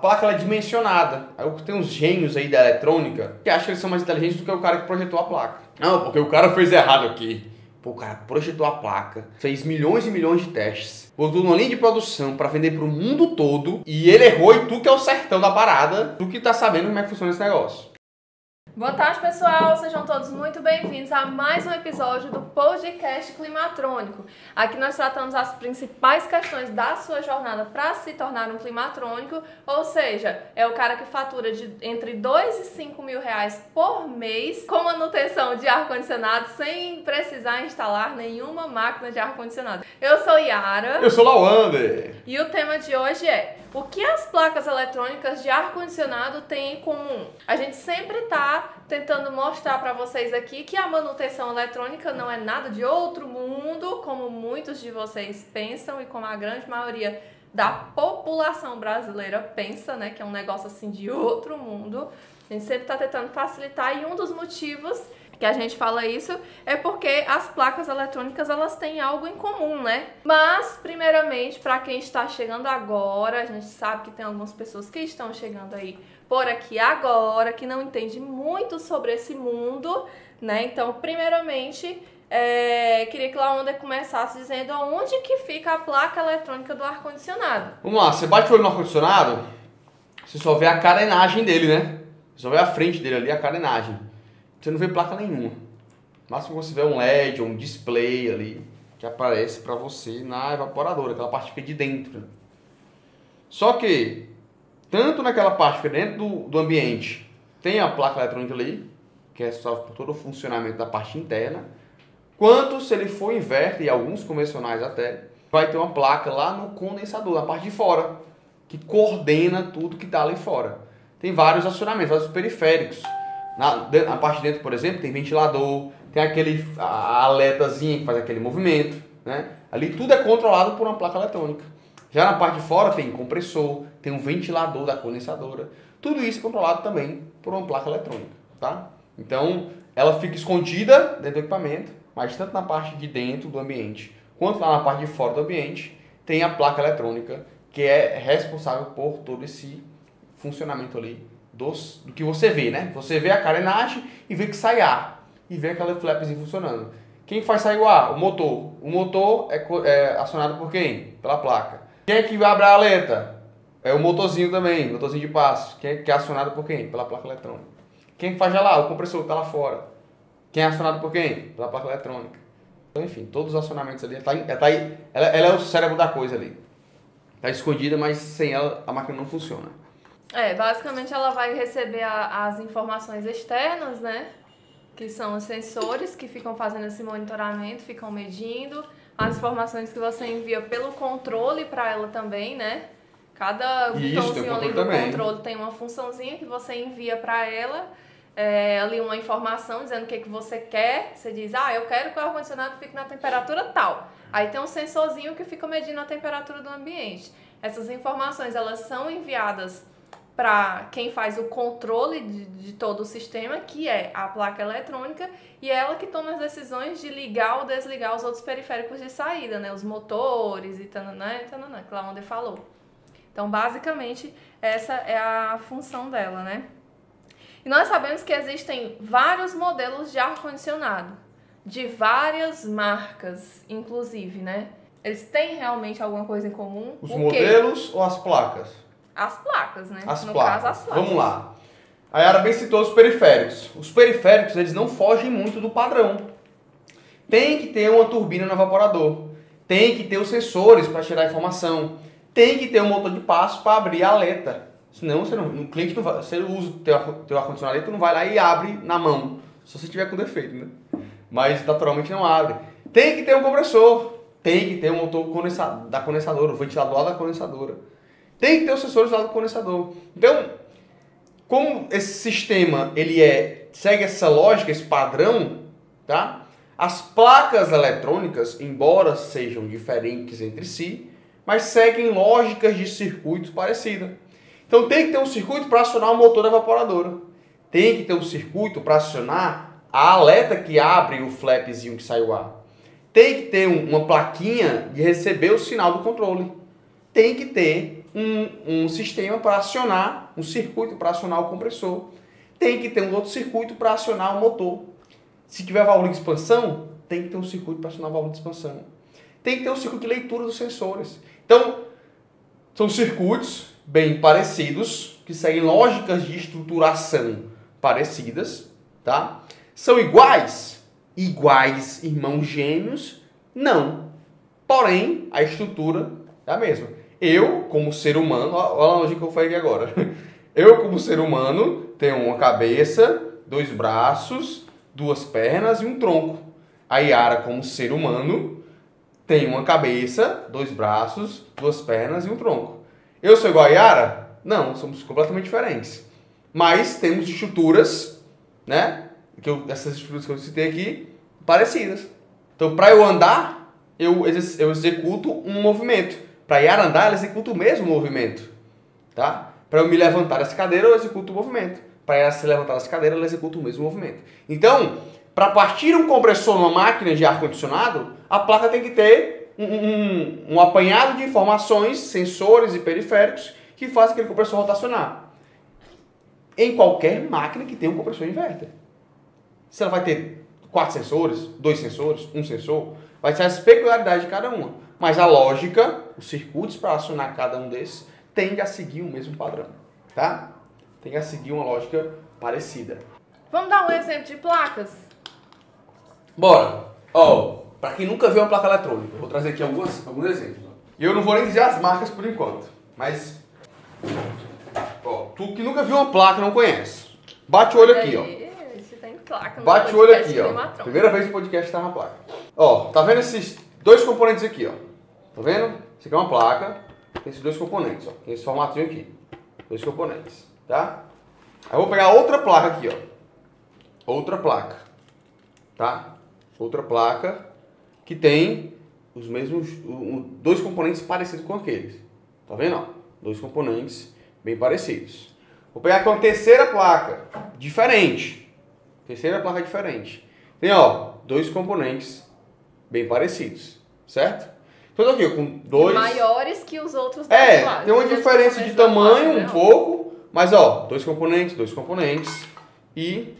placa ela é dimensionada. Aí tem uns gênios aí da eletrônica que acham que eles são mais inteligentes do que o cara que projetou a placa. Não, porque o cara fez errado aqui. Pô, o cara projetou a placa, fez milhões e milhões de testes, botou numa linha de produção para vender pro mundo todo e ele errou e tu que é o certão da parada, tu que tá sabendo como é que funciona esse negócio. Boa tarde, pessoal! Sejam todos muito bem-vindos a mais um episódio do podcast Climatrônico. Aqui nós tratamos as principais questões da sua jornada para se tornar um climatrônico, ou seja, é o cara que fatura entre 2 e 5 mil reais por mês com manutenção de ar-condicionado sem precisar instalar nenhuma máquina de ar-condicionado. Eu sou Yara. Eu sou Lawander. E o tema de hoje é: o que as placas eletrônicas de ar-condicionado têm em comum? A gente sempre está tentando mostrar para vocês aqui que a manutenção eletrônica não é nada de outro mundo, como muitos de vocês pensam e como a grande maioria da população brasileira pensa, né? Que é um negócio assim de outro mundo. A gente sempre está tentando facilitar e um dos motivos que a gente fala isso é porque as placas eletrônicas elas têm algo em comum, né? Mas, primeiramente, para quem está chegando agora, a gente sabe que tem algumas pessoas que estão chegando aí por aqui agora, que não entende muito sobre esse mundo, né? Então, primeiramente, queria que Lawander começasse dizendo onde que fica a placa eletrônica do ar-condicionado. Vamos lá, você bate o olho no ar-condicionado, você só vê a carenagem dele, né? Você só vê a frente dele ali, a carenagem. Você não vê placa nenhuma. No máximo você vê um LED ou um display ali que aparece para você na evaporadora, aquela parte que fica de dentro. Só que, tanto naquela parte que fica dentro do ambiente, tem a placa eletrônica ali, que é responsável por todo o funcionamento da parte interna, quanto se ele for inverter, e alguns convencionais até, vai ter uma placa lá no condensador, na parte de fora, que coordena tudo que está ali fora. Tem vários acionamentos, vários periféricos. Na parte de dentro, por exemplo, tem ventilador, tem aquele alertazinho que faz aquele movimento, né? Ali tudo é controlado por uma placa eletrônica. Já na parte de fora tem compressor, tem um ventilador da condensadora. Tudo isso é controlado também por uma placa eletrônica, tá? Então, ela fica escondida dentro do equipamento, mas tanto na parte de dentro do ambiente, quanto lá na parte de fora do ambiente, tem a placa eletrônica que é responsável por todo esse funcionamento ali do que você vê, né? Você vê a carenagem e vê que sai ar. E vê aquela flapzinha funcionando. Quem faz sair o ar? O motor. O motor é acionado por quem? Pela placa. Quem é que abre a aleta? É o motorzinho também, motorzinho de passo. Quem é acionado por quem? Pela placa eletrônica. Quem faz lá? O compressor que está lá fora. Quem é acionado por quem? Pela placa eletrônica. Então, enfim, todos os acionamentos ali. Ela é o cérebro da coisa ali. Está escondida, mas sem ela a máquina não funciona. Basicamente ela vai receber as informações externas, né? Que são os sensores que ficam fazendo esse monitoramento, ficam medindo. As informações que você envia pelo controle para ela também, né? Cada botãozinho ali do controle tem uma funçãozinha que você envia para ela. Ali uma informação dizendo o que você quer. Você diz, eu quero que o ar-condicionado fique na temperatura tal. Aí tem um sensorzinho que fica medindo a temperatura do ambiente. Essas informações, elas são enviadas para quem faz o controle de todo o sistema, que é a placa eletrônica, e é ela que toma as decisões de ligar ou desligar os outros periféricos de saída, né? Os motores e tananã, que lá onde falou. Então, basicamente, essa é a função dela, né? E nós sabemos que existem vários modelos de ar-condicionado, de várias marcas, inclusive, né? Eles têm realmente alguma coisa em comum? Os modelos ou as placas? As placas, né? No caso, as placas. Vamos lá. A Yara bem citou os periféricos. Os periféricos, eles não fogem muito do padrão. Tem que ter uma turbina no evaporador. Tem que ter os sensores para tirar a informação. Tem que ter um motor de passo para abrir a aleta. Senão, o cliente não vai... Você usa o teu ar-condicionado, tu não vai lá e abre na mão. Se você tiver com defeito, né? Mas, naturalmente, não abre. Tem que ter um compressor. Tem que ter um motor da condensadora, o ventilador da condensadora. Tem que ter os sensores lá do condensador. Então, como esse sistema segue essa lógica, esse padrão, tá? As placas eletrônicas, embora sejam diferentes entre si, mas seguem lógicas de circuitos parecidas. Então tem que ter um circuito para acionar o motor da evaporadora. Tem que ter um circuito para acionar a aleta que abre o flapzinho que sai o ar. Tem que ter uma plaquinha de receber o sinal do controle. Tem que ter um sistema para acionar, um circuito para acionar o compressor. Tem que ter um outro circuito para acionar o motor. Se tiver válvula de expansão, tem que ter um circuito para acionar a válvula de expansão. Tem que ter um circuito de leitura dos sensores. Então, são circuitos bem parecidos, que seguem lógicas de estruturação parecidas, tá? São iguais? Iguais, irmãos gêmeos? Não. Porém, a estrutura é a mesma. Eu, como ser humano, olha a analogia que eu falei aqui agora. Eu, como ser humano, tenho uma cabeça, 2 braços, 2 pernas e um tronco. A Yara, como ser humano, tem uma cabeça, 2 braços, 2 pernas e um tronco. Eu sou igual a Yara? Não, somos completamente diferentes. Mas temos estruturas, né? Essas estruturas que eu citei aqui, parecidas. Então, para eu andar, eu executo um movimento. Para a Yara andar, ela executa o mesmo movimento. Tá? Para eu me levantar dessa cadeira, eu executo o movimento. Para ela se levantar dessa cadeira, ela executa o mesmo movimento. Então, para partir um compressor numa máquina de ar-condicionado, a placa tem que ter um apanhado de informações, sensores e periféricos que fazem aquele compressor rotacionar. Em qualquer máquina que tenha um compressor inverter. Se ela vai ter 4 sensores, 2 sensores, 1 sensor, vai ser a peculiaridade de cada uma. Mas a lógica, os circuitos para acionar cada um desses, tende a seguir o mesmo padrão. Tá? Tem a seguir uma lógica parecida. Vamos dar um exemplo de placas? Bora! Para quem nunca viu uma placa eletrônica, eu vou trazer aqui alguns exemplos. E eu não vou nem dizer as marcas por enquanto, mas tu que nunca viu uma placa não conhece. Bate o olho aqui, Tem placa, bate o olho aqui, Primeira vez que o podcast tá na placa. Tá vendo esses 2 componentes aqui, Tá vendo? Isso aqui é uma placa, tem esses 2 componentes, Tem esse formatinho aqui. 2 componentes, tá? Aí eu vou pegar outra placa aqui, Outra placa, tá? Outra placa que tem os mesmos 2 componentes parecidos com aqueles. Tá vendo? 2 componentes bem parecidos. Vou pegar aqui uma terceira placa diferente. Terceira placa diferente. Tem, 2 componentes bem parecidos, certo? Então eu tô aqui com 2... maiores que os outros. Tem uma diferença de tamanho um pouco, mas 2 componentes e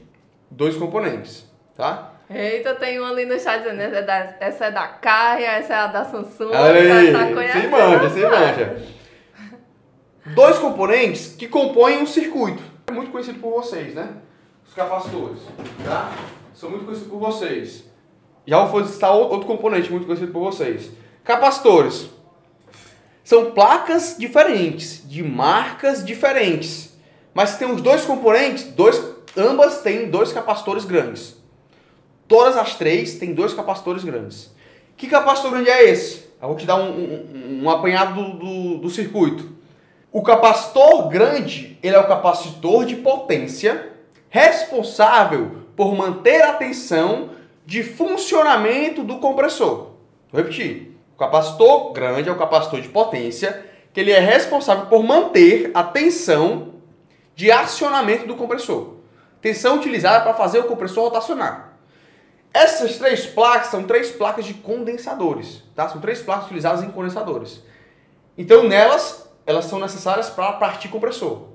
2 componentes, tá? Eita, tem um ali no chat dizendo, essa é da Caia, essa é a da Samsung. Aí, você manja. 2 componentes que compõem um circuito. É muito conhecido por vocês, né? Os capacitores, tá? São muito conhecidos por vocês. Já vou citar outro componente muito conhecido por vocês. Capacitores. São placas diferentes, de marcas diferentes. Mas tem os 2 componentes, ambas têm 2 capacitores grandes. Todas as 3 têm 2 capacitores grandes. Que capacitor grande é esse? Eu vou te dar um apanhado do circuito. O capacitor grande, ele é o capacitor de potência responsável por manter a tensão de funcionamento do compressor. Vou repetir. O capacitor grande é o capacitor de potência, que ele é responsável por manter a tensão de acionamento do compressor. Tensão utilizada para fazer o compressor rotacionar. Essas 3 placas são 3 placas de condensadores, tá? São 3 placas utilizadas em condensadores. Então, nelas, elas são necessárias para partir compressor.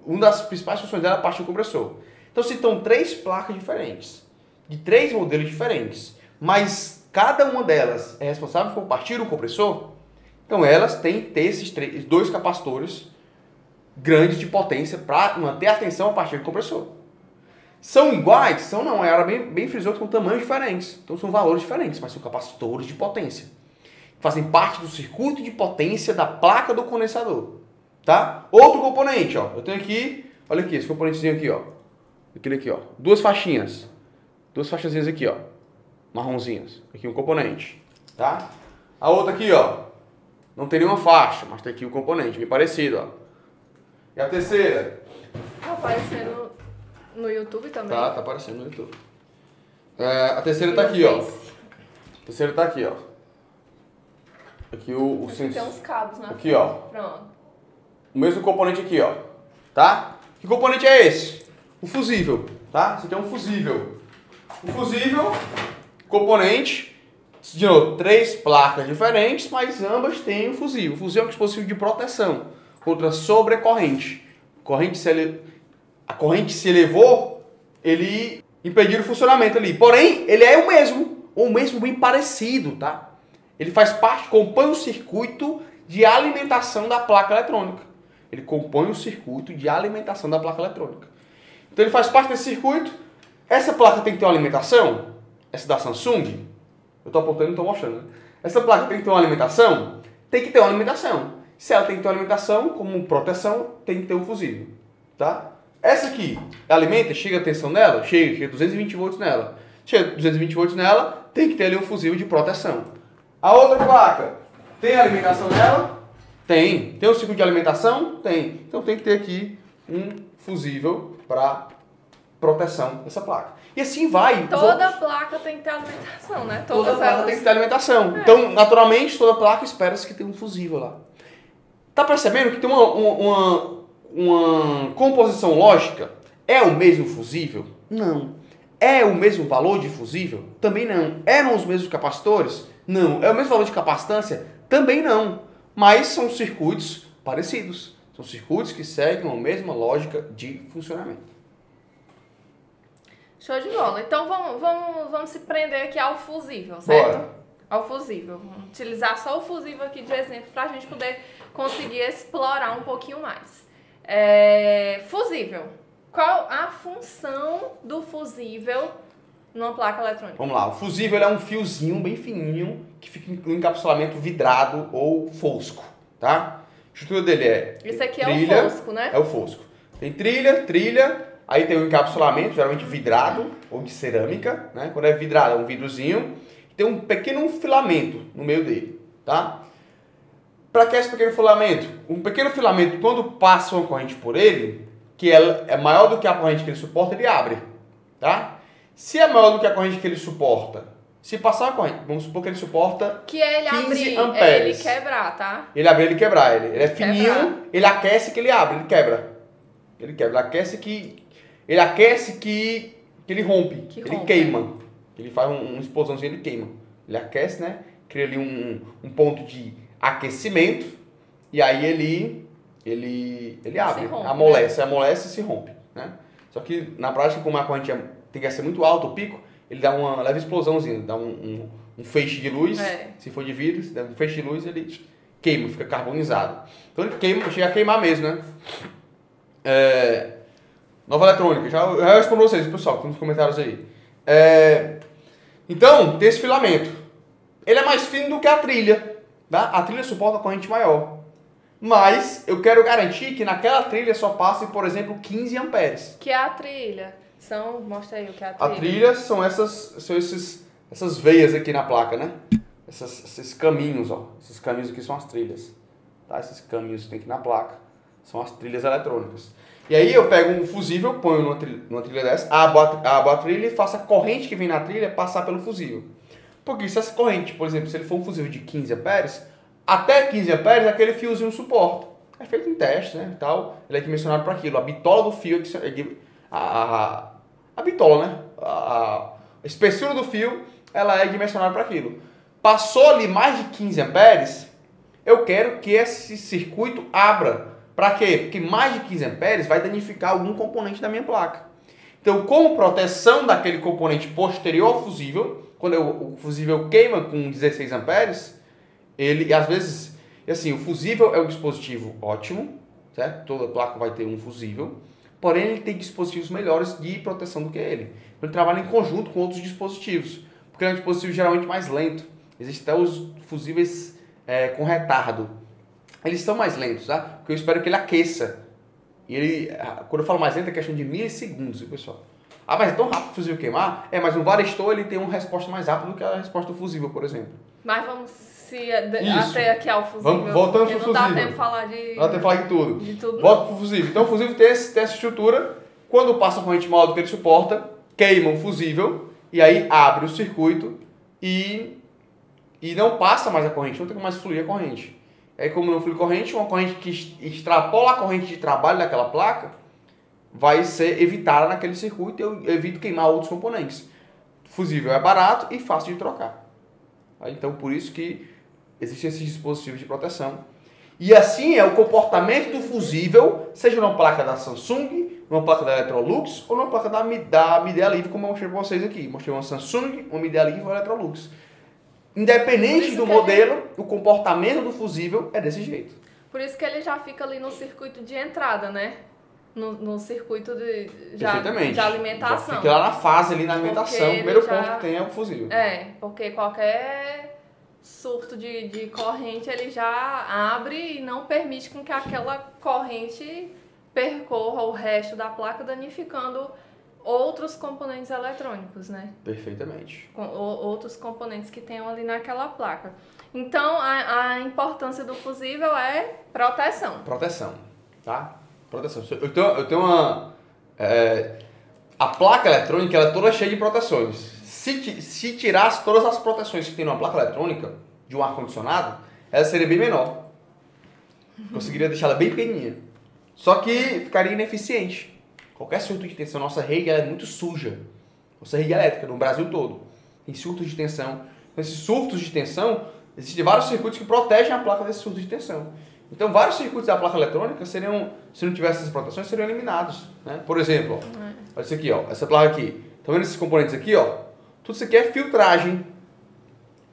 Uma das principais funções dela é partir o compressor. Então, se estão 3 placas diferentes, de 3 modelos diferentes, mas cada uma delas é responsável por partir o compressor, então elas têm que ter esses 2 capacitores grandes de potência para manter a tensão a partir do compressor. São iguais? São não. Ela bem frisou que são tamanhos diferentes. Então são valores diferentes, mas são capacitores de potência. Fazem parte do circuito de potência da placa do condensador. Tá? Outro componente, eu tenho aqui, olha aqui, esse componentezinho aqui, aquele aqui, 2 faixinhas. 2 faixazinhas aqui, marronzinhas. Aqui um componente, tá? A outra aqui, não tem nenhuma faixa, mas tem aqui um componente, bem parecido, E a terceira? Tá aparecendo no YouTube também? Tá aparecendo no YouTube. A terceira tá aqui, A terceira tá aqui, Aqui o sensor. Tem uns cabos na aqui, frente. Pronto. O mesmo componente aqui, Tá? Que componente é esse? O fusível, tá? Esse aqui é um fusível. O fusível, componente De novo, 3 placas diferentes, mas ambas têm o fusível. O fusível é um dispositivo de proteção contra sobrecorrente. A corrente se elevou, ele impediu o funcionamento ali. Porém, ele é o mesmo, ou mesmo bem parecido, tá? Ele faz parte, compõe o circuito de alimentação da placa eletrônica. Ele compõe o circuito de alimentação da placa eletrônica. Então ele faz parte desse circuito. Essa placa tem que ter uma alimentação? Essa da Samsung? Eu estou apontando e não estou mostrando. Né? Essa placa tem que ter uma alimentação? Tem que ter uma alimentação. Se ela tem que ter uma alimentação, como proteção, tem que ter um fusível. Tá? Essa aqui, alimenta, chega a tensão nela? Chega 220 volts nela. Chega 220 volts nela, tem que ter ali um fusível de proteção. A outra placa, tem alimentação nela? Tem. Tem um ciclo de alimentação? Tem. Então tem que ter aqui um fusível para proteção dessa placa. E assim vai. Toda placa tem que ter alimentação, né? Toda placa tem que ter alimentação. Então, naturalmente, toda placa espera-se que tenha um fusível lá. Tá percebendo que tem uma composição lógica? É o mesmo fusível? Não. É o mesmo valor de fusível? Também não. Eram os mesmos capacitores? Não. É o mesmo valor de capacitância? Também não. Mas são circuitos parecidos. São circuitos que seguem a mesma lógica de funcionamento. Show de bola. Então vamos se prender aqui ao fusível, certo? Bora. Ao fusível. Vamos utilizar só o fusível aqui de exemplo para a gente poder conseguir explorar um pouquinho mais. Fusível. Qual a função do fusível numa placa eletrônica? Vamos lá. O fusível é um fiozinho bem fininho que fica em encapsulamento vidrado ou fosco, tá? A estrutura dele é Isso aqui trilha, é o fosco, né? É o fosco. Tem trilha, aí tem um encapsulamento, geralmente vidrado ou de cerâmica, né? Quando é vidrado, é um vidrozinho. Tem um pequeno filamento no meio dele, tá? Para que esse pequeno filamento? Um pequeno filamento, quando passa uma corrente por ele, que é maior do que a corrente que ele suporta, ele abre, tá? Se é maior do que a corrente que ele suporta, se passar a corrente, vamos supor que ele suporta que ele 15 abrir, amperes. ele quebrar, tá? Ele abrir, ele quebrar. Ele é fininho, Quebrar. ele aquece que ele abre, ele quebra. Ele quebra, ele aquece que ele rompe, Que ele rompe, queima. Ele faz uma explosãozinha, ele queima. Ele aquece, né? Cria ali um ponto de aquecimento e aí ele abre, rompe, amolece e se rompe, né? Só que na prática, como a corrente tem que ser muito alta, o pico, ele dá uma leve explosãozinha, dá um feixe de luz, se for de vidro, se der um feixe de luz, ele queima, fica carbonizado. Então ele queima, chega a queimar mesmo, né? Nova eletrônica, já respondo vocês, pessoal, aqui nos comentários aí. Então, tem esse filamento. Ele é mais fino do que a trilha, tá? A trilha suporta a corrente maior. Mas eu quero garantir que naquela trilha só passe, por exemplo, 15 amperes. Que é a trilha? Mostra aí o que é a trilha. A trilha são essas veias aqui na placa, né? Esses caminhos, ó. Esses caminhos aqui são as trilhas. Tá? Esses caminhos que tem aqui na placa são as trilhas eletrônicas. E aí eu pego um fusível, ponho numa trilha dessa, abro a trilha e faço a corrente que vem na trilha passar pelo fusível. Porque se essa corrente, por exemplo, se ele for um fusível de 15 amperes, até 15 amperes aquele fiozinho suporta. É feito em teste, né, e tal, ele é dimensionado para aquilo. A bitola do fio, a bitola, né, a espessura do fio, ela é dimensionada para aquilo. Passou ali mais de 15 amperes, eu quero que esse circuito abra. Para quê? Porque mais de 15 amperes vai danificar algum componente da minha placa. Então, como proteção daquele componente posterior ao fusível, quando o fusível queima com 16 amperes, ele, às vezes, assim, o fusível é um dispositivo ótimo, certo? Toda placa vai ter um fusível, porém ele tem dispositivos melhores de proteção do que ele. Ele trabalha em conjunto com outros dispositivos, porque ele é um dispositivo geralmente mais lento. Existem até os fusíveis com retardo. Eles estão mais lentos, tá? Porque eu espero que ele aqueça. E ele, quando eu falo mais lento, é questão de milissegundos, viu, pessoal? Ah, mas é tão rápido o fusível queimar? Mas um varestor, ele tem uma resposta mais rápida do que a resposta do fusível, por exemplo. Mas vamos até aqui ao fusível. Voltando pro fusível. Não dá tempo de falar de... Não dá tempo de falar de tudo. De tudo. Volta pro fusível. Então o fusível tem essa estrutura. Quando passa a corrente maior do que ele suporta, queima o fusível. E aí abre o circuito e não passa mais a corrente. Não tem como mais fluir a corrente. Aí como não flui corrente, uma corrente que extrapola a corrente de trabalho daquela placa vai ser evitada naquele circuito e eu evito queimar outros componentes. Fusível é barato e fácil de trocar. Tá? Então, por isso que existem esses dispositivos de proteção. E assim é o comportamento do fusível, seja numa placa da Samsung, numa placa da Electrolux ou numa placa da Midea como eu mostrei para vocês aqui. Mostrei uma Samsung, uma Midea e uma Electrolux. Independente do modelo, o comportamento do fusível é desse jeito. Por isso que ele já fica ali no circuito de entrada, né? No circuito de alimentação. Já fica lá na fase ali na alimentação. O primeiro ponto que tem é o fusível. Porque qualquer surto de corrente ele já abre e não permite com que aquela corrente percorra o resto da placa, danificando outros componentes eletrônicos, né? Perfeitamente. Outros componentes que tenham ali naquela placa. Então, a importância do fusível é proteção. Proteção, tá? Proteção. Eu tenho uma... a placa eletrônica, ela é toda cheia de proteções. Se tirasse todas as proteções que tem numa placa eletrônica, de um ar-condicionado, ela seria bem menor. Conseguiria deixar ela bem pequenininha. Só que ficaria ineficiente. Qualquer surto de tensão, nossa rede ela é muito suja. Nossa rede elétrica, no Brasil todo. Tem surtos de tensão. Esses surtos de tensão, existem vários circuitos que protegem a placa desses surtos de tensão. Então, vários circuitos da placa eletrônica seriam, se não tivesse essas proteções, seriam eliminados. Né? Por exemplo, olha isso aqui, ó, essa placa aqui. Estão vendo esses componentes aqui? Ó? Tudo isso aqui é filtragem.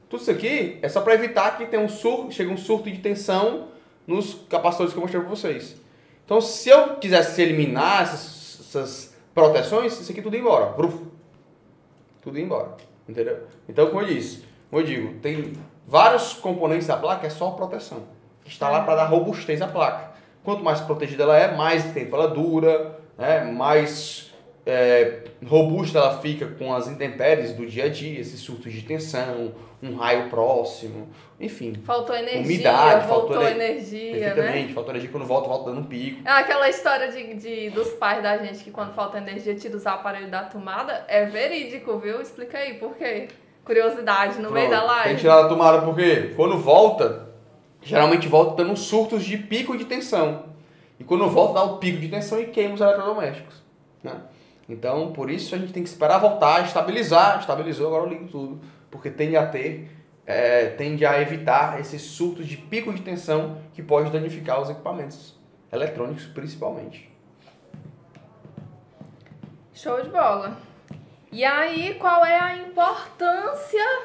Tudo isso aqui é só para evitar que tenha chegue um surto de tensão nos capacitores que eu mostrei para vocês. Então, se eu quisesse eliminar essas proteções, isso aqui tudo ia embora. Tudo ia embora. Entendeu? Então, como eu digo, tem vários componentes da placa, é só proteção. Está lá para dar robustez à placa. Quanto mais protegida ela é, mais tempo ela dura, né? Mais robusta ela fica com as intempéries do dia a dia, esses surtos de tensão, um raio próximo, enfim. Faltou energia, umidade, voltou energia, perfeitamente, né? faltou energia, quando volta dando um pico. É aquela história dos pais da gente que quando falta energia tira os aparelhos da tomada. É verídico, viu? Explica aí, por quê? Curiosidade, no meio da live. Tem que tirar da tomada porque quando volta, geralmente volta dando surtos de pico de tensão. E quando volta dá um pico de tensão e queima os eletrodomésticos, né? Então, por isso a gente tem que esperar voltar, estabilizar. Estabilizou, agora eu ligo tudo. Porque tende a evitar esses surtos de pico de tensão que pode danificar os equipamentos eletrônicos, principalmente. Show de bola. E aí, qual é a importância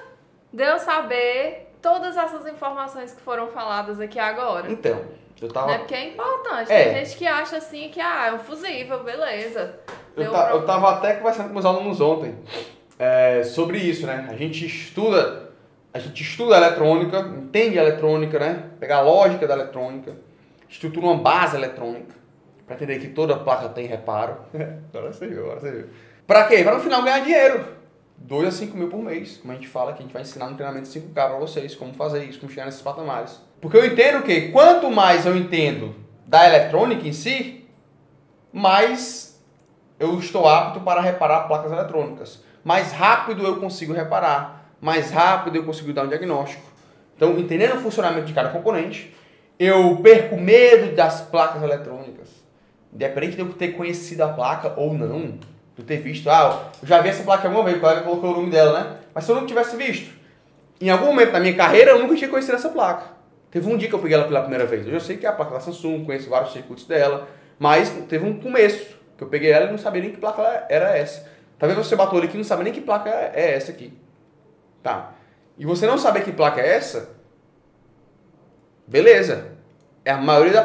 de eu saber todas essas informações que foram faladas aqui agora? Então, eu tava... Né? Porque é importante. Tem gente que acha assim que é um fusível, beleza. Eu tava até conversando com meus alunos ontem sobre isso, né? A gente estuda eletrônica, entende a eletrônica, né? Pegar a lógica da eletrônica, estrutura uma base eletrônica, para entender que toda placa tem reparo. Agora você viu. Para quê? Para no final ganhar dinheiro. 2 a 5 mil por mês, como a gente fala, que a gente vai ensinar no treinamento 5K para vocês, como fazer isso, como chegar nesses patamares. Porque eu entendo que quanto mais eu entendo da eletrônica em si, mais eu estou apto para reparar placas eletrônicas. Mais rápido eu consigo reparar, mais rápido eu consigo dar um diagnóstico. Então, entendendo o funcionamento de cada componente, eu perco medo das placas eletrônicas. Independente de eu ter conhecido a placa ou não, de eu ter visto, eu já vi essa placa alguma vez, o colega colocou o nome dela, né? Mas se eu não tivesse visto, em algum momento da minha carreira, eu nunca tinha conhecido essa placa. Teve um dia que eu peguei ela pela primeira vez. Eu já sei que é a placa da Samsung, conheço vários circuitos dela, mas teve um começo que eu peguei ela e não sabia nem que placa era essa. Talvez você bateu ali aqui e não sabe nem que placa é essa aqui. Tá. E você não saber que placa é essa, beleza. A maioria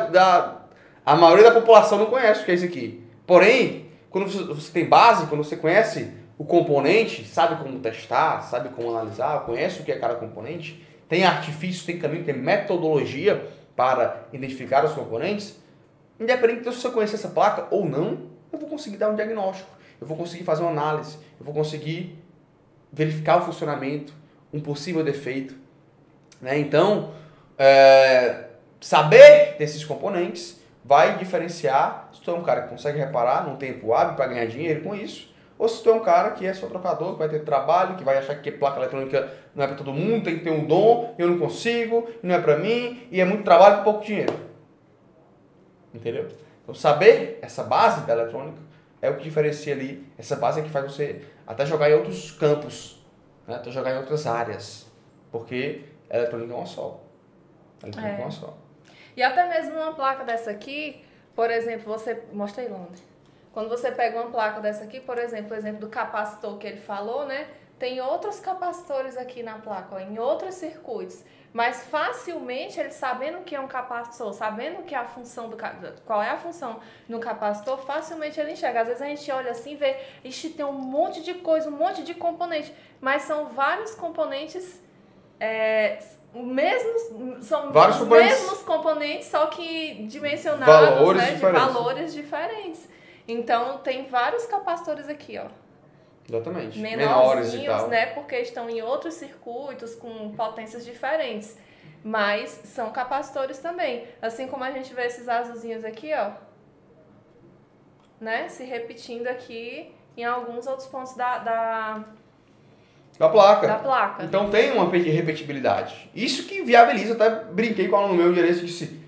da população não conhece o que é isso aqui. Porém, quando você tem base, quando você conhece o componente, sabe como testar, sabe como analisar, conhece o que é cada componente, tem artifício, tem caminho, tem metodologia para identificar os componentes, independente de se eu conhecer essa placa ou não, eu vou conseguir dar um diagnóstico, eu vou conseguir fazer uma análise, eu vou conseguir verificar o funcionamento, um possível defeito. Né? Então, saber desses componentes vai diferenciar se tu é um cara que consegue reparar num tempo hábil para ganhar dinheiro com isso, ou se tu é um cara que é só trocador, que vai ter trabalho, que vai achar que placa eletrônica não é para todo mundo, tem que ter um dom, eu não consigo, não é para mim, e é muito trabalho por pouco dinheiro. Entendeu? Então, saber essa base da eletrônica é o que diferencia ali. Essa base é que faz você até jogar em outros campos, né? Até jogar em outras áreas. Porque a eletrônica é uma só. A eletrônica é uma só. E até mesmo uma placa dessa aqui, por exemplo, você... Mostra aí, Londres. Quando você pega uma placa dessa aqui, por exemplo, o exemplo do capacitor que ele falou, né? Tem outros capacitores aqui na placa, ó, em outros circuitos. Mas facilmente, ele sabendo o que é um capacitor, sabendo que é a função qual é a função no capacitor, facilmente ele enxerga. Às vezes a gente olha assim e vê, ixi, tem um monte de coisa, um monte de componente. Mas são vários componentes, são vários os componentes, mesmos componentes, só que dimensionados, valores né, de diferentes. valores diferentes. Então, tem vários capacitores aqui, ó. Exatamente. Menorzinhos, Menores e tal. né? Porque estão em outros circuitos com potências diferentes. Mas são capacitores também. Assim como a gente vê esses azulzinhos aqui, ó. Né? Se repetindo aqui em alguns outros pontos da placa. Então tem uma repetibilidade. Isso que viabiliza, até brinquei com o aluno meu direito, disse,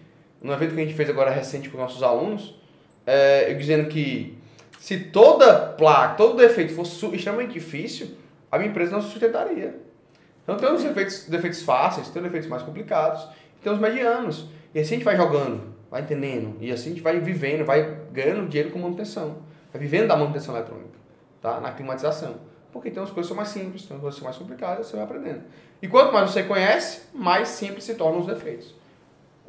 no evento que a gente fez agora recente com nossos alunos, eu dizendo que se toda placa, todo defeito fosse extremamente difícil, a minha empresa não se sustentaria. Então tem os defeitos fáceis, tem os defeitos mais complicados, tem os medianos. E assim a gente vai jogando, vai entendendo, e assim a gente vai vivendo, vai ganhando dinheiro com manutenção. Vai vivendo da manutenção eletrônica, tá? Na climatização. Porque tem umas coisas que são mais simples, tem umas coisas que são mais complicadas, você vai aprendendo. E quanto mais você conhece, mais simples se tornam os defeitos.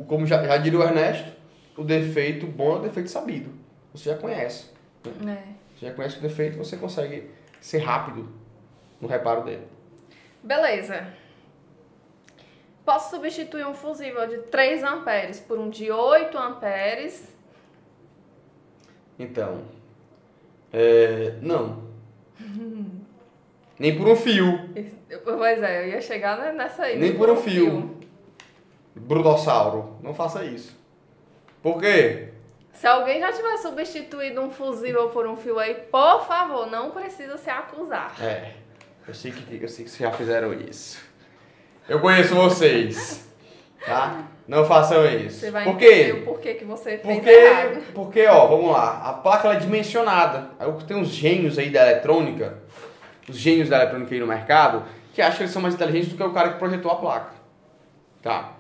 Como já diria o Ernesto, o defeito bom é o defeito sabido. Você já conhece. Você já conhece o defeito, você consegue ser rápido no reparo dele. Beleza. Posso substituir um fusível de 3 amperes por um de 8 amperes? Então, não. Nem por um fio. Pois é, eu ia chegar nessa aí. Nem por um fio. Brutossauro, não faça isso. Por quê? Se alguém já tiver substituído um fusível por um fio aí, por favor, não precisa se acusar. Eu sei que vocês já fizeram isso. Eu conheço vocês, tá? Não façam isso. Você vai Por entender quê? o porquê que você fez errado. Porque, ó, vamos lá. A placa ela é dimensionada. Aí tem uns gênios aí da eletrônica, os gênios da eletrônica aí no mercado, que acham que eles são mais inteligentes do que o cara que projetou a placa. Tá?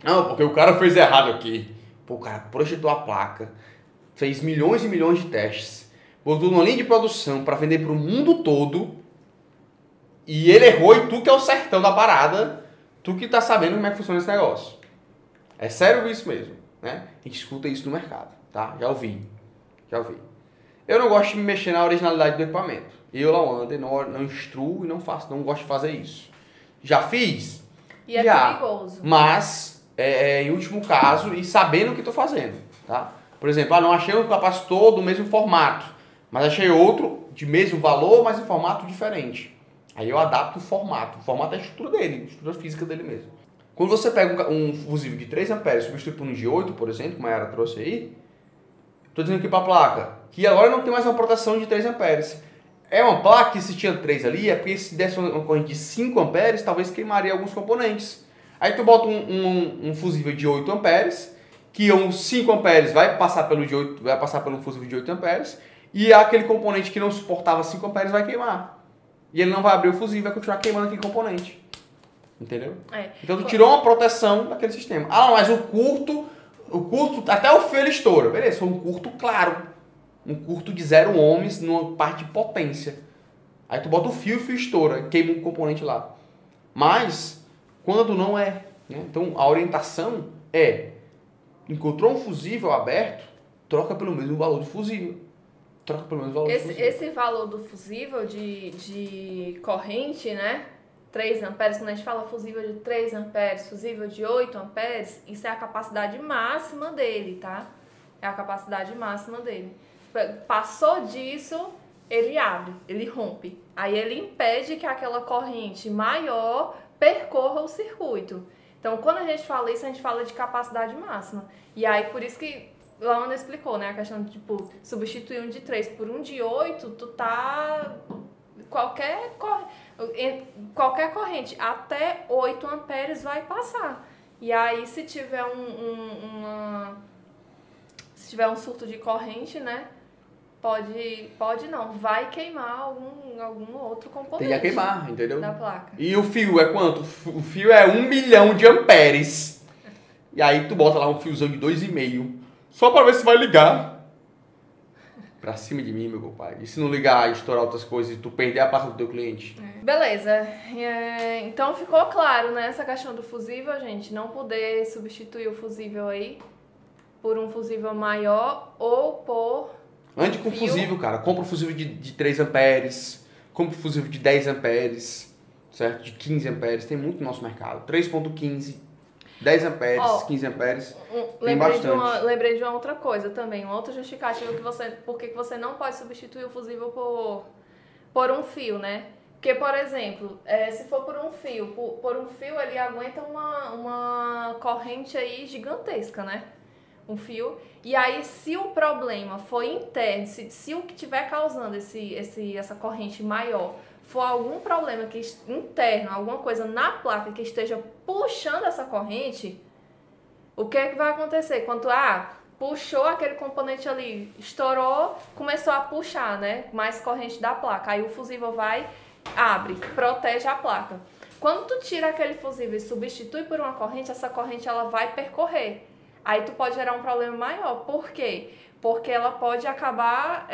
Não, porque o cara fez errado aqui. Pô, o cara projetou a placa, fez milhões e milhões de testes, botou numa linha de produção para vender para o mundo todo, e ele errou, e tu que é o sertão da parada, tu que tá sabendo como é que funciona esse negócio. É sério isso mesmo, né? A gente escuta isso no mercado, tá? Já ouvi. Eu não gosto de me mexer na originalidade do equipamento. Eu, Lawanda, não instruo e não gosto de fazer isso. Já fiz? E é já, perigoso. Mas, em último caso, e sabendo o que estou fazendo, tá? Por exemplo, não achei um capacitor do mesmo formato, mas achei outro de mesmo valor, mas em formato diferente. Aí eu adapto o formato. O formato é a estrutura dele, a estrutura física dele mesmo. Quando você pega um fusível de 3 amperes e substitui por um de 8, por exemplo, como a Yara trouxe aí, estou dizendo aqui para a placa, que agora não tem mais uma proteção de 3 amperes. É uma placa que se tinha 3 ali, é porque se desse uma corrente de 5 amperes, talvez queimaria alguns componentes. Aí tu bota um fusível de 8 amperes, que uns 5 amperes vai passar pelo fusível de 8 amperes, e aquele componente que não suportava 5 amperes vai queimar. E ele não vai abrir o fusível e vai continuar queimando aquele componente. Entendeu? Então tu tirou uma proteção daquele sistema. Ah, mas o curto, até o fio ele estoura. Beleza, foi um curto claro. Um curto de 0 ohms numa parte de potência. Aí tu bota o fio estoura, queima um componente lá. Mas, quando não é, né? Então a orientação encontrou um fusível aberto, troca pelo mesmo valor do fusível. Esse valor do fusível de corrente, né? 3 amperes, quando a gente fala fusível de 3 amperes, fusível de 8 amperes, isso é a capacidade máxima dele, tá? É a capacidade máxima dele. Passou disso, ele abre, ele rompe. Aí ele impede que aquela corrente maior percorra o circuito. Então, quando a gente fala isso, a gente fala de capacidade máxima. E aí, por isso que Lawanda explicou, né? A questão de, tipo, substituir um de 3 por um de 8, tu tá... Qualquer corrente até 8 amperes vai passar. E aí, se tiver um surto de corrente, né? pode não, vai queimar algum outro componente. Tem a queimar, entendeu? Da placa. E o fio é quanto? O fio é 1 milhão de amperes. E aí tu bota lá um fiozão de 2,5. Só pra ver se vai ligar. Pra cima de mim, meu compadre. E se não ligar, estourar outras coisas e tu perder a placa do teu cliente? Beleza. Então ficou claro, né? Essa questão do fusível, gente. Não poder substituir o fusível aí por um fusível maior ou por... Ande com fusível, cara. Compra um fusível de 3 amperes. Compra um fusível de 10 amperes. Certo? De 15 amperes. Tem muito no nosso mercado. 3.15, 10 amperes, 15 amperes. Tem bastante. Lembrei de uma outra coisa também. Uma outra justificativa por que você não pode substituir o fusível por um fio, né? Porque, por exemplo, se for por um fio ele aguenta uma corrente aí gigantesca, né? Um fio. E aí, se o problema for interno, se o que estiver causando essa corrente maior for algum problema interno, alguma coisa na placa que esteja puxando essa corrente, o que é que vai acontecer? Quando puxou aquele componente ali, estourou, começou a puxar, né? Mais corrente da placa. Aí o fusível abre, protege a placa. Quando tu tira aquele fusível e substitui por uma corrente, essa corrente ela vai percorrer. Aí tu pode gerar um problema maior. Por quê? Porque ela pode acabar,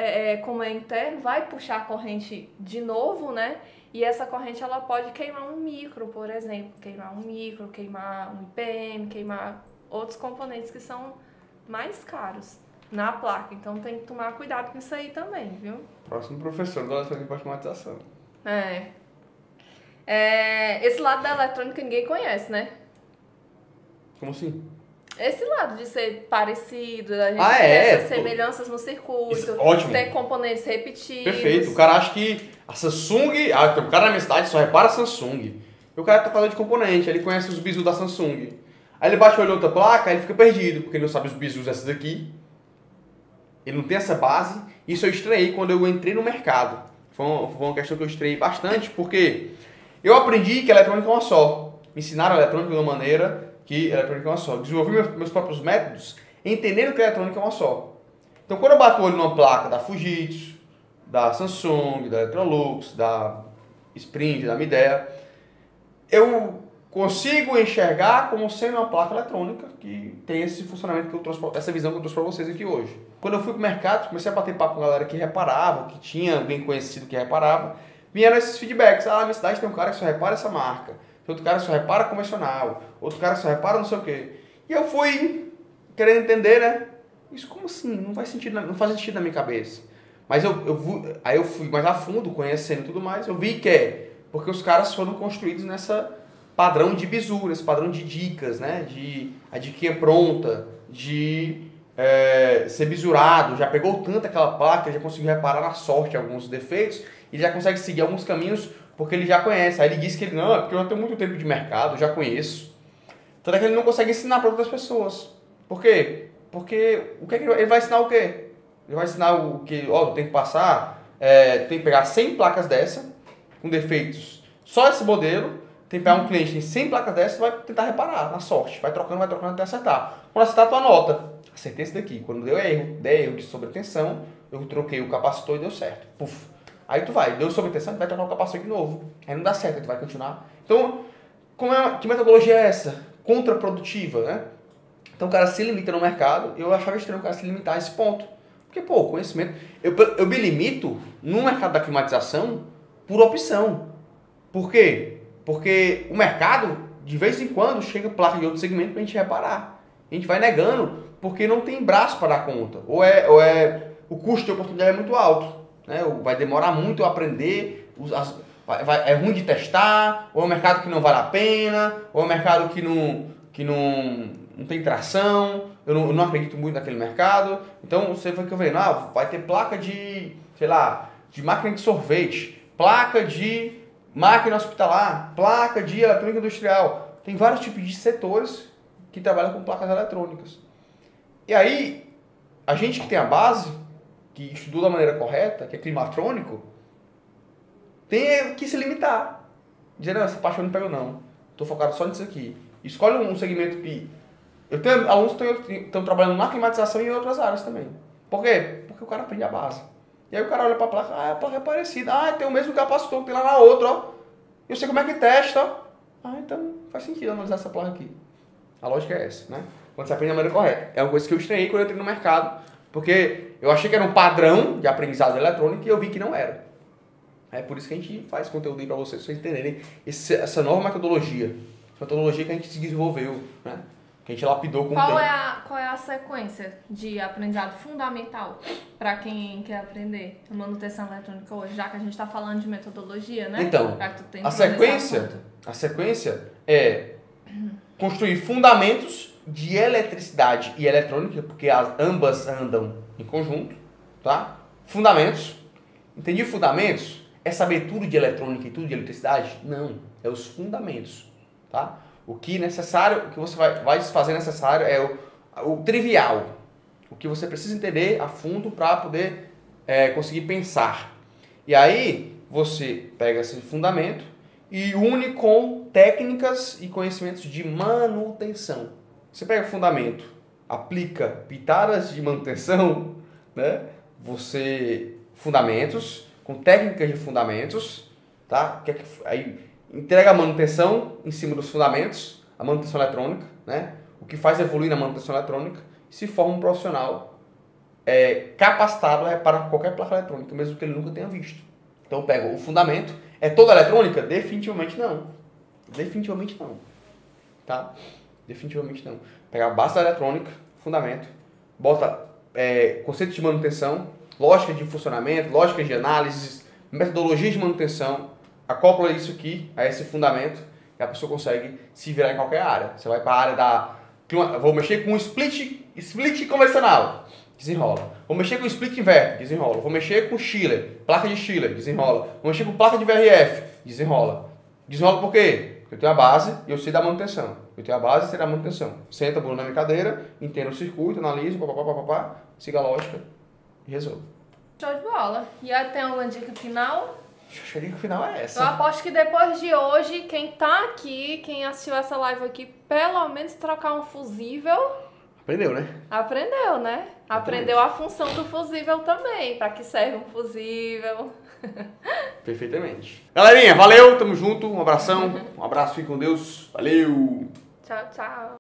como é interno, vai puxar a corrente de novo, né? E essa corrente ela pode queimar um micro, por exemplo. Queimar um IPM, queimar outros componentes que são mais caros na placa. Então tem que tomar cuidado com isso aí também, viu? Próximo professor da eletrônica de automatização. Esse lado da eletrônica ninguém conhece, né? Como assim? Esse lado de ser parecido, a gente ter essas semelhanças no circuito, ótimo. Ter componentes repetidos. Perfeito. O cara acha que a Samsung... o cara na minha cidade só repara a Samsung. E o cara tá falando de componente, ele conhece os bisus da Samsung. Aí ele bate o olho em outra placa, aí ele fica perdido, porque ele não sabe os bisus dessas daqui. Ele não tem essa base. Isso eu estranhei quando eu entrei no mercado. Foi uma questão que eu estranhei bastante, porque eu aprendi que a eletrônica é uma só. Me ensinaram a eletrônica de uma maneira... que a eletrônica é uma só. Desenvolvi meus próprios métodos entendendo que a eletrônica é uma só. Então, quando eu bato o olho numa placa da Fujitsu, da Samsung, da Electrolux, da Sprint, da Midea, eu consigo enxergar como sendo uma placa eletrônica que tem esse funcionamento que eu trouxe, essa visão que eu trouxe para vocês aqui hoje. Quando eu fui pro mercado, comecei a bater papo com a galera que reparava, que tinha alguém conhecido que reparava, vieram esses feedbacks. Na minha cidade tem um cara que só repara essa marca. Outro cara só repara convencional, outro cara só repara não sei o quê. E eu fui querendo entender, né? Isso como assim? Não faz sentido na minha cabeça. Mas aí eu fui mais a fundo, conhecendo e tudo mais, eu vi que porque os caras foram construídos nessa padrão de bizu, nesse padrão de dicas, né? A diquinha pronta, de ser bisurado, já pegou tanto aquela placa, já conseguiu reparar na sorte alguns defeitos e já consegue seguir alguns caminhos porque ele já conhece. Aí ele disse que ele, não, é porque eu já tenho muito tempo de mercado, eu já conheço. Tanto é que ele não consegue ensinar para outras pessoas. Por quê? Porque o que ele vai ensinar o quê? Ele vai ensinar o que, tem que passar, tem que pegar 100 placas dessa, com defeitos, só esse modelo, tem que pegar um cliente que tem 100 placas dessa e vai tentar reparar, na sorte. Vai trocando até acertar. Quando acertar, tu anota. Acertei esse daqui. Quando der erro de sobretensão, eu troquei o capacitor e deu certo. Puf. Aí tu deu sobretensão, tu vai trocar o capacitor de novo. Aí não dá certo, tu vai continuar. Então, que metodologia é essa? Contraprodutiva, né? Então o cara se limita no mercado. Eu achava estranho o cara se limitar a esse ponto. Porque, conhecimento... Eu me limito no mercado da climatização por opção. Por quê? Porque o mercado, de vez em quando, chega placa de outro segmento pra gente reparar. A gente vai negando porque não tem braço para dar conta. Ou o custo de oportunidade é muito alto. Né? Vai demorar muito a aprender, é ruim de testar, ou é um mercado que não vale a pena, ou é um mercado que não tem tração, eu não acredito muito naquele mercado. Então você foi que eu falei, vai ter placa de máquina de sorvete, placa de máquina hospitalar, placa de eletrônica industrial. Tem vários tipos de setores que trabalham com placas eletrônicas. E aí, a gente que tem a base, que estudou da maneira correta, que é climatrônico, tem que se limitar. Dizer, não, essa parte eu não pego não. Estou focado só nisso aqui. Escolhe um segmento que... Eu tenho alunos que estão trabalhando na climatização e em outras áreas também. Por quê? Porque o cara aprende a base. E aí o cara olha pra placa, a placa é parecida. Tem o mesmo capacitor que tem lá na outra, ó. Eu sei como é que testa, ó. Então faz sentido analisar essa placa aqui. A lógica é essa, né? Quando você aprende da maneira correta. É uma coisa que eu estranhei quando eu entrei no mercado, porque eu achei que era um padrão de aprendizado eletrônico e eu vi que não era. É por isso que a gente faz conteúdo aí pra vocês entenderem essa nova metodologia. Essa metodologia que a gente se desenvolveu, né? Que a gente lapidou com o tempo. Qual é a sequência de aprendizado fundamental para quem quer aprender a manutenção eletrônica hoje, já que a gente está falando de metodologia, né? Então, a sequência é construir fundamentos de eletricidade e eletrônica, porque ambas andam em conjunto, tá? Fundamentos. Entendi fundamentos? É saber tudo de eletrônica e tudo de eletricidade? Não, é os fundamentos, tá? O que necessário, o que você vai fazer necessário é o trivial, o que você precisa entender a fundo para poder conseguir pensar. E aí você pega esse fundamento e une com técnicas e conhecimentos de manutenção. Você pega o fundamento, aplica pitadas de manutenção, né? Fundamentos com técnicas de fundamentos, tá? Aí entrega a manutenção em cima dos fundamentos, a manutenção eletrônica, né? O que faz evoluir na manutenção eletrônica, e se forma um profissional capacitado para qualquer placa eletrônica, mesmo que ele nunca tenha visto. Então pega o fundamento, é toda eletrônica? Definitivamente não. Definitivamente não. Tá? Definitivamente não. Pega a base da eletrônica, fundamento, bota conceito de manutenção, lógica de funcionamento, lógica de análise, metodologia de manutenção, acopla isso aqui a esse fundamento e a pessoa consegue se virar em qualquer área. Você vai para a área vou mexer com um split convencional, desenrola. Vou mexer com split inverter, desenrola. Vou mexer com chiller, placa de chiller, desenrola. Vou mexer com placa de VRF, desenrola. Desenrola por quê? Porque eu tenho a base e eu sei da manutenção. Eu tenho a base e sei da manutenção. Senta a bunda na minha cadeira, entendo o circuito, analiso, siga a lógica e resolvo. Show de bola. E aí tem alguma dica final? Acho que a dica final é essa. Eu aposto que depois de hoje, quem tá aqui, quem assistiu essa live aqui, pelo menos trocar um fusível. Aprendeu, né? Aprendeu, né? Aprendeu a função do fusível também. Pra que serve um fusível. Perfeitamente. Galerinha, valeu, tamo junto. Um abração. Um abraço, fique com Deus. Valeu. Tchau, tchau.